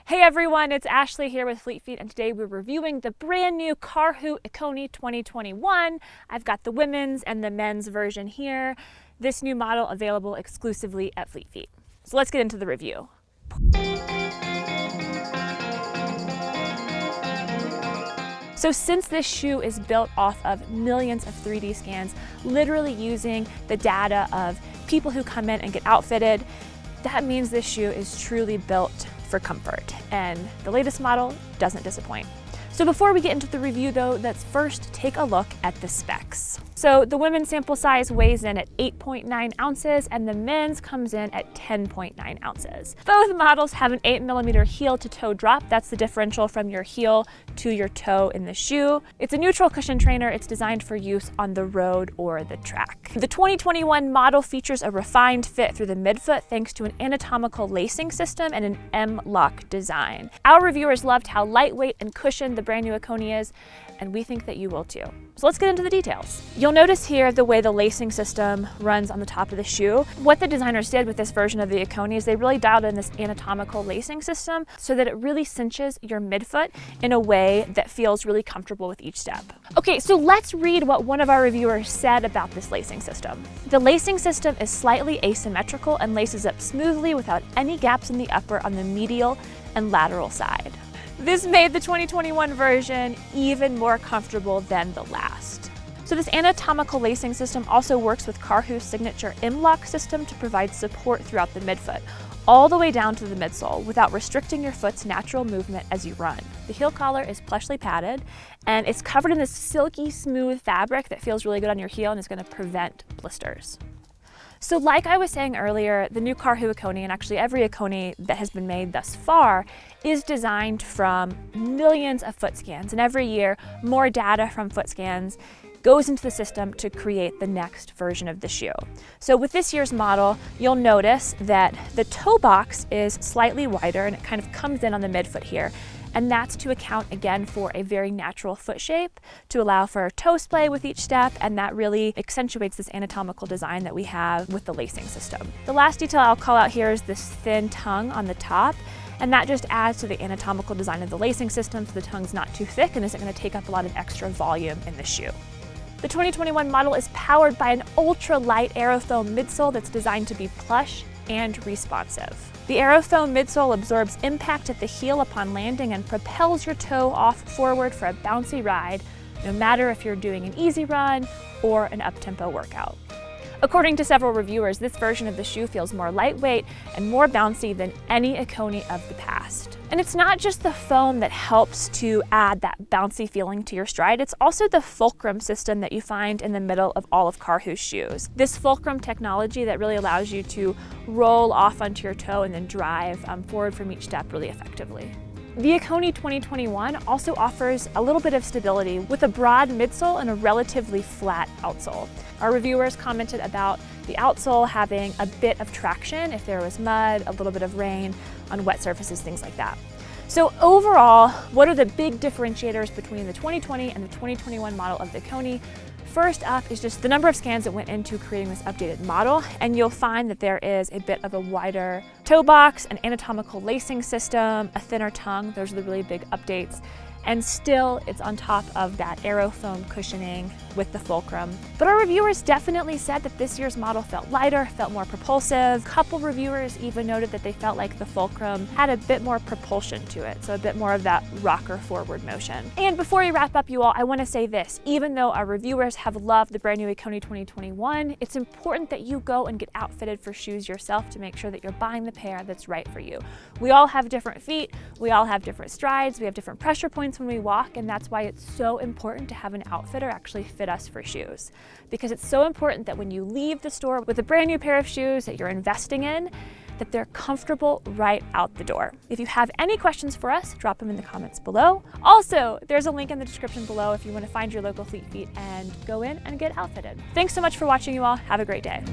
Hey everyone, it's Ashley here with Fleet Feet, and today we're reviewing the brand new Karhu Ikoni 2021. I've got the women's and the men's version here. This new model available exclusively at Fleet Feet. So let's get into the review. So since this shoe is built off of millions of 3D scans, literally using the data of people who come in and get outfitted, that means this shoe is truly built for comfort, and the latest model doesn't disappoint. So before we get into the review though, let's first take a look at the specs. So the women's sample size weighs in at 8.9 ounces and the men's comes in at 10.9 ounces. Both models have an 8mm heel to toe drop. That's the differential from your heel to your toe in the shoe. It's a neutral cushion trainer. It's designed for use on the road or the track. The 2021 model features a refined fit through the midfoot thanks to an anatomical lacing system and an M-lock design. Our reviewers loved how lightweight and cushioned the brand new Ikoni is, and we think that you will too. So let's get into the details. You'll notice here the way the lacing system runs on the top of the shoe. What the designers did with this version of the Ikoni is they really dialed in this anatomical lacing system so that it really cinches your midfoot in a way that feels really comfortable with each step. Okay, so let's read what one of our reviewers said about this lacing system. The lacing system is slightly asymmetrical and laces up smoothly without any gaps in the upper on the medial and lateral side. This made the 2021 version even more comfortable than the last. So this anatomical lacing system also works with Karhu's signature M-lock system to provide support throughout the midfoot, all the way down to the midsole without restricting your foot's natural movement as you run. The heel collar is plushly padded and it's covered in this silky smooth fabric that feels really good on your heel and is going to prevent blisters. So like I was saying earlier, the new Karhu Ikoni, and actually every Ikoni that has been made thus far, is designed from millions of foot scans. And every year, more data from foot scans goes into the system to create the next version of the shoe. So with this year's model, you'll notice that the toe box is slightly wider and it kind of comes in on the midfoot here. And that's to account again for a very natural foot shape to allow for toe splay with each step, and that really accentuates this anatomical design that we have with the lacing system. The last detail I'll call out here is this thin tongue on the top, and that just adds to the anatomical design of the lacing system so the tongue's not too thick and isn't going to take up a lot of extra volume in the shoe. The 2021 model is powered by an ultra-light aerofoam midsole that's designed to be plush and responsive. The aerofoam midsole absorbs impact at the heel upon landing and propels your toe off forward for a bouncy ride, no matter if you're doing an easy run or an up-tempo workout. According to several reviewers, this version of the shoe feels more lightweight and more bouncy than any Ikoni of the past. And it's not just the foam that helps to add that bouncy feeling to your stride, it's also the fulcrum system that you find in the middle of all of Karhu's shoes. This fulcrum technology that really allows you to roll off onto your toe and then drive forward from each step really effectively. The Ikoni 2021 also offers a little bit of stability with a broad midsole and a relatively flat outsole. Our reviewers commented about the outsole having a bit of traction if there was mud, a little bit of rain on wet surfaces, things like that. So overall, what are the big differentiators between the 2020 and the 2021 model of the Ikoni? First up is just the number of scans that went into creating this updated model, and you'll find that there is a bit of a wider toe box, an anatomical lacing system, a thinner tongue. Those are the really big updates. And still, it's on top of that aerofoam cushioning with the fulcrum. But our reviewers definitely said that this year's model felt lighter, felt more propulsive. A couple reviewers even noted that they felt like the fulcrum had a bit more propulsion to it, so a bit more of that rocker forward motion. And before we wrap up, you all, I want to say this. Even though our reviewers have loved the brand new Ikoni 2021, it's important that you go and get outfitted for shoes yourself to make sure that you're buying the pair that's right for you. We all have different feet, we all have different strides, we have different pressure points when we walk, and that's why it's so important to have an outfitter actually fit us for shoes. Because it's so important that when you leave the store with a brand new pair of shoes that you're investing in, that they're comfortable right out the door. If you have any questions for us, drop them in the comments below. Also, there's a link in the description below if you want to find your local Fleet Feet and go in and get outfitted. Thanks so much for watching, you all. Have a great day.